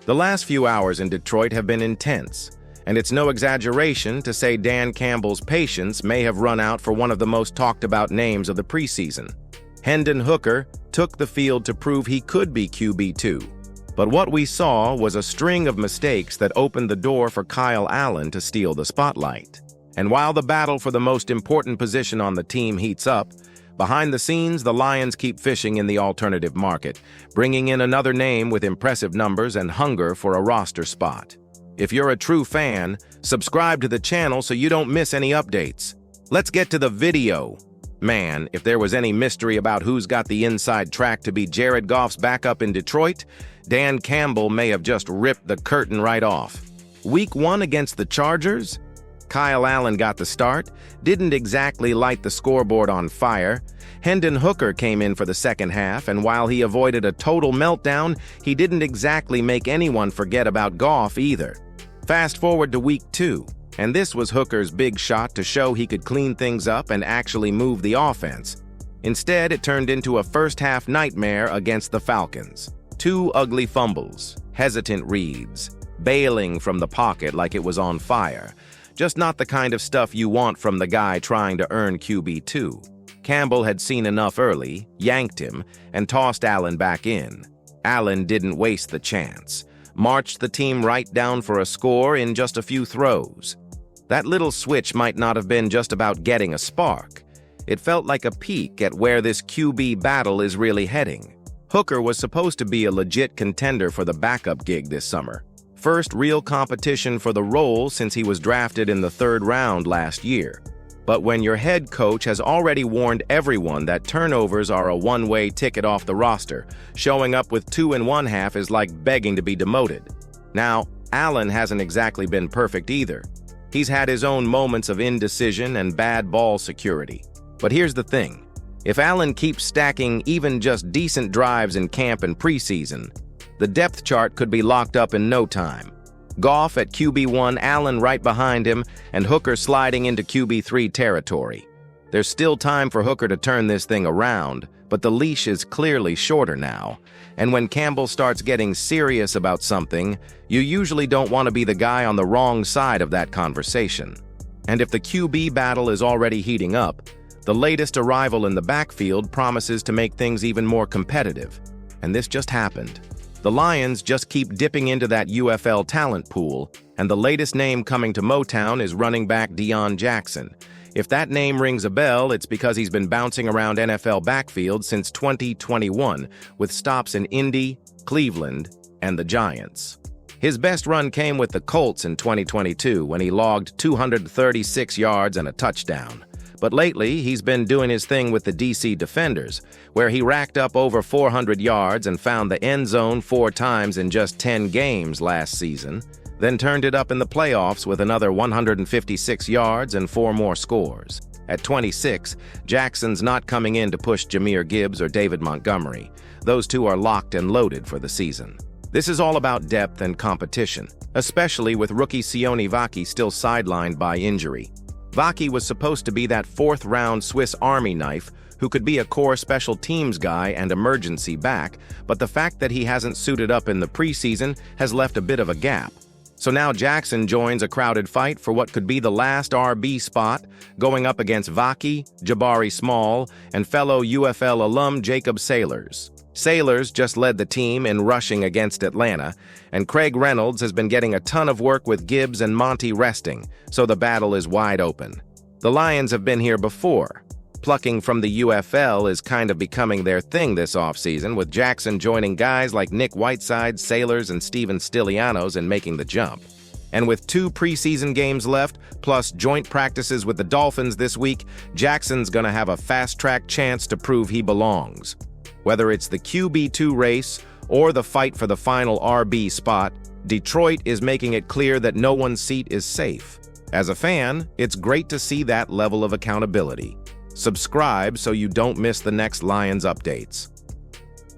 The last few hours in Detroit have been intense, and it's no exaggeration to say Dan Campbell's patience may have run out for one of the most talked about names of the preseason. Hendon Hooker took the field to prove he could be QB2. But what we saw was a string of mistakes that opened the door for Kyle Allen to steal the spotlight. And while the battle for the most important position on the team heats up, behind the scenes, the Lions keep fishing in the alternative market, bringing in another name with impressive numbers and hunger for a roster spot. If you're a true fan, subscribe to the channel so you don't miss any updates. Let's get to the video. Man, if there was any mystery about who's got the inside track to be Jared Goff's backup in Detroit, Dan Campbell may have just ripped the curtain right off. Week 1 against the Chargers? Kyle Allen got the start, didn't exactly light the scoreboard on fire. Hendon Hooker came in for the second half, and while he avoided a total meltdown, he didn't exactly make anyone forget about Goff either. Fast forward to week 2, and this was Hooker's big shot to show he could clean things up and actually move the offense. Instead, it turned into a first-half nightmare against the Falcons. 2 ugly fumbles, hesitant reads, bailing from the pocket like it was on fire. Just not the kind of stuff you want from the guy trying to earn QB2. Campbell had seen enough early, yanked him, and tossed Allen back in. Allen didn't waste the chance. Marched the team right down for a score in just a few throws. That little switch might not have been just about getting a spark. It felt like a peek at where this QB battle is really heading. Hooker was supposed to be a legit contender for the backup gig this summer. First real competition for the role since he was drafted in the 3rd round last year. But when your head coach has already warned everyone that turnovers are a one-way ticket off the roster, showing up with 2 1/2 is like begging to be demoted. Now, Allen hasn't exactly been perfect either. He's had his own moments of indecision and bad ball security. But here's the thing. If Allen keeps stacking even just decent drives in camp and preseason, the depth chart could be locked up in no time. Goff at QB1, Allen right behind him, and Hooker sliding into QB3 territory. There's still time for Hooker to turn this thing around, but the leash is clearly shorter now. And when Campbell starts getting serious about something, you usually don't want to be the guy on the wrong side of that conversation. And if the QB battle is already heating up, the latest arrival in the backfield promises to make things even more competitive. And this just happened. The Lions just keep dipping into that UFL talent pool, and the latest name coming to Motown is running back Deon Jackson. If that name rings a bell, it's because he's been bouncing around NFL backfield since 2021, with stops in Indy, Cleveland, and the Giants. His best run came with the Colts in 2022 when he logged 236 yards and a touchdown. But lately, he's been doing his thing with the DC Defenders, where he racked up over 400 yards and found the end zone 4 times in just 10 games last season, then turned it up in the playoffs with another 156 yards and 4 more scores. At 26, Jackson's not coming in to push Jahmyr Gibbs or David Montgomery. Those 2 are locked and loaded for the season. This is all about depth and competition, especially with rookie Sione Vaki still sidelined by injury. Vaki was supposed to be that 4th-round Swiss Army knife who could be a core special teams guy and emergency back, but the fact that he hasn't suited up in the preseason has left a bit of a gap. So now Jackson joins a crowded fight for what could be the last RB spot, going up against Vaki, Jabari Small, and fellow UFL alum Jacob Sailors. Sailors just led the team in rushing against Atlanta, and Craig Reynolds has been getting a ton of work with Gibbs and Monty resting, so the battle is wide open. The Lions have been here before. Plucking from the UFL is kind of becoming their thing this offseason, with Jackson joining guys like Nick Whiteside, Sailors, and Steven Stilianos and making the jump. And with 2 preseason games left, plus joint practices with the Dolphins this week, Jackson's gonna have a fast-track chance to prove he belongs. Whether it's the QB2 race or the fight for the final RB spot, Detroit is making it clear that no one's seat is safe. As a fan, it's great to see that level of accountability. Subscribe so you don't miss the next Lions updates.